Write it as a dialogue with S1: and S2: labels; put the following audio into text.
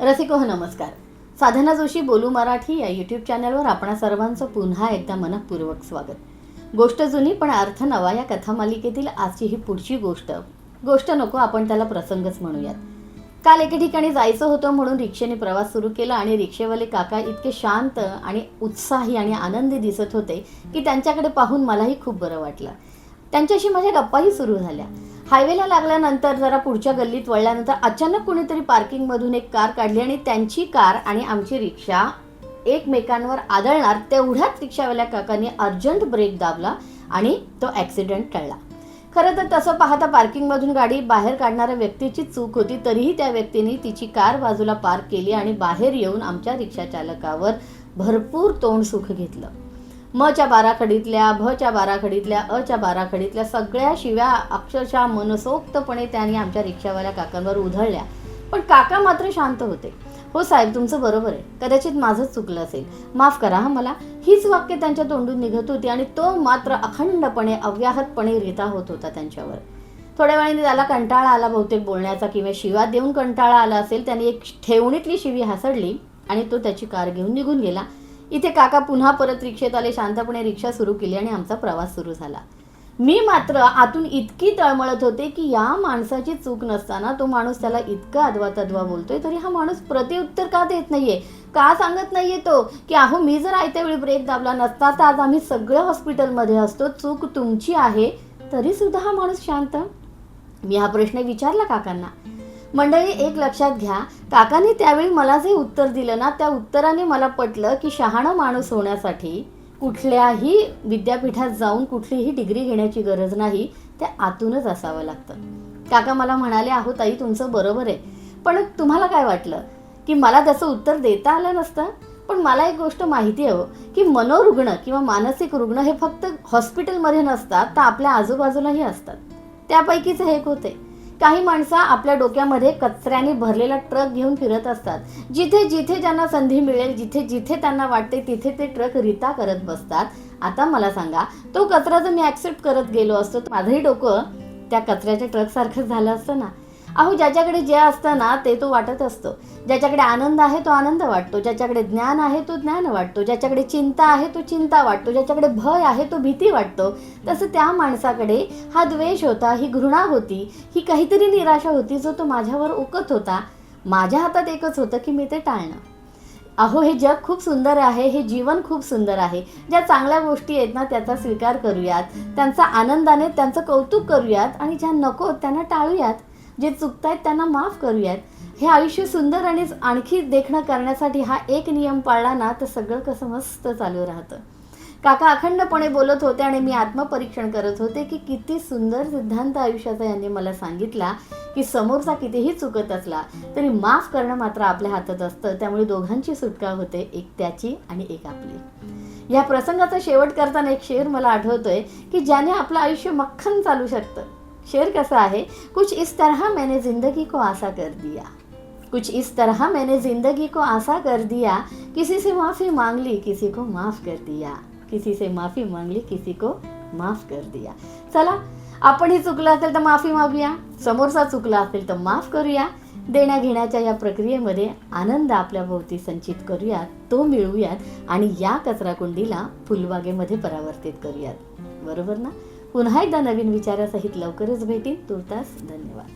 S1: रसिको नमस्कार. साधना जोशी बोलू मराठी या यूट्यूब चॅनलवर आपणा सर्वांचं पुन्हा एकदा मनपूर्वक स्वागत. गोष्ट जुनी पण अर्थ नवा या कथामालिकेतील आजची ही पुढची गोष्ट नको, आपण त्याला प्रसंगच म्हणूयात. काल एके ठिकाणी जायचं होतं म्हणून रिक्षेने प्रवास सुरू केला आणि रिक्षेवाले काका इतके शांत आणि उत्साही आणि आनंदी दिसत होते की त्यांच्याकडे पाहून मलाही खूप बरं वाटलं. त्यांच्याशी माझ्या गप्पाही सुरू झाल्या. हायवेला लागल्यानंतर जरा पुढच्या गल्लीत वळल्यानंतर अचानक कुणीतरी पार्किंगमधून एक कार काढली आणि त्यांची कार आणि आमची रिक्षा एकमेकांवर आदळणार तेवढ्याच रिक्षावाल्या काकांनी अर्जंट ब्रेक दाबला आणि तो ॲक्सिडेंट टळला. खरं तर तसं पाहता पार्किंगमधून गाडी बाहेर काढणाऱ्या व्यक्तीची चूक होती, तरीही त्या व्यक्तीने तिची कार बाजूला पार्क केली आणि बाहेर येऊन आमच्या रिक्षा चालकावर भरपूर तोंड सुख घेतलं. मच्या बाराखडीतल्या, भच्या बाराखडीतल्या, अच्या बाराखडीतल्या सगळ्या शिव्या अक्षरशः मनसोक्तपणे त्यांनी आमच्या रिक्षावाल्या काकांवर उधळल्या. पण काका मात्र शांत होते. हो साहेब, तुमचं बरोबर आहे, कदाचित माझंच चुकलं असेल, माफ करा हा मला. हीच वाक्य त्यांच्या तोंडून निघत होती आणि तो मात्र अखंडपणे अव्याहतपणे रिता होत होता त्यांच्यावर. थोड्या वेळाने त्याला कंटाळा आला बहुतेक बोलण्याचा, किंवा शिवा देऊन कंटाळा आला असेल. त्याने एक ठेवणीतली शिवी हासडली आणि तो त्याची कार घेऊन निघून गेला. इथे काका पुन्हा परत रिक्षेत आले, शांतपणे रिक्षा सुरू केली आणि आमचा प्रवास सुरू झाला. मी मात्र आतून इतकी तळमळत होते की या माणसाची चूक नसताना तो माणूस त्याला इतका अदवा तद्वा बोलतोय, तरी हा माणूस प्रत्युत्तर का देत नाहीये, का सांगत नाहीये तो की अहो मी जर आयत्या वेळी ब्रेक दाबला नसता तर आज आम्ही सगळं हॉस्पिटलमध्ये असतो, चूक तुमची आहे. तरी सुद्धा हा माणूस शांत. मी हा प्रश्न विचारला काकांना. मंडळी, एक लक्षात घ्या, काकांनी त्यावेळी मला जे उत्तर दिलं ना, त्या उत्तराने मला पटलं की शहाणा माणूस होण्यासाठी कुठल्याही विद्यापीठात जाऊन कुठलीही डिग्री घेण्याची गरज नाही, ते आतूनच असावं लागतं. काका मला म्हणाले, अहो ताई तुमचं बरोबर आहे, पण तुम्हाला काय वाटलं की मला त्याचं उत्तर देता आलं नसतं? पण मला एक गोष्ट माहिती आहे की मनोरुग्ण किंवा मानसिक रुग्ण हे फक्त हॉस्पिटलमध्ये नसतात, तर आपल्या आजूबाजूलाही असतात. त्यापैकीच हे एक होते. काही माणसं आपल्या डोक्यामध्ये कचऱ्याने भरलेला ट्रक घेऊन फिरत असतात. जिथे जिथे ज्यांना संधी मिळेल, जिथे जिथे त्यांना वाटते तिथे ते ट्रक रिता करत बसतात. आता मला सांगा, तो कचरा जर मी ॲक्सेप्ट करत गेलो असतो तर माझंही डोकं त्या कचऱ्याच्या ट्रकसारखंच झालं असतं ना. अहो, ज्याच्याकडे जे असतं ना ते तो वाटत असतो. ज्याच्याकडे आनंद आहे तो आनंद वाटतो, ज्याच्याकडे ज्ञान आहे तो ज्ञान वाटतो, ज्याच्याकडे चिंता आहे तो चिंता वाटतो, ज्याच्याकडे भय आहे तो भीती वाटतो. तसं त्या माणसाकडे हा द्वेष होता, ही घृणा होती, ही काहीतरी निराशा होती, जो तो माझ्यावर ओकत होता. माझ्या हातात एकच होतं की मी ते टाळणं. अहो, हे जग खूप सुंदर आहे, हे जीवन खूप सुंदर आहे. ज्या चांगल्या गोष्टी आहेत ना त्याचा स्वीकार करूयात, त्यांचा आनंदाने त्यांचं कौतुक करूयात आणि ज्या नको त्यांना टाळूयात. जे चुकतायत त्यांना माफ करूयात. हे आयुष्य सुंदर आणि आणखी देखणं करण्यासाठी हा एक नियम पाळला ना तर सगळं कसं मस्त चालू राहतं. काका अखंडपणे बोलत होते आणि मी आत्मपरीक्षण करत होते की किती सुंदर सिद्धांत आयुष्याचा यांनी मला सांगितला की समोरचा कितीही चुकत असला तरी माफ करणं मात्र आपल्या हातात असतं. त्यामुळे दोघांची सुटका होते, एक त्याची आणि एक आपली. या प्रसंगाचा शेवट करताना एक शेर मला आठवतोय की ज्याने आपलं आयुष्य मक्खन चालू शकतं. शेर कसा आहे, कुछ इस तरह मैंने जिंदगी को आसा कर दिया, कुछ इस तरह मैंने जिंदगी को आसा कर दिया, किसी से माफ़ी मांग ली किसी को माफ़ कर दिया, किसी से माफ़ी मांग ली किसी को माफ़ कर दिया. चला, आपणही चुकलं असेल तर माफी मागूया, समोरचा चुकला असेल तर माफ करूया. देण्या घेण्याच्या या प्रक्रियेमध्ये आनंद आपल्या भोवती संचित करूयात, तो मिळवूयात आणि या कचराकुंडीला फुलबागेमध्ये परावर्तित करूयात. बरोबर ना? पुन्हा एकदा नवीन विचारासहित लवकरच भेटीन. तुर्तास धन्यवाद.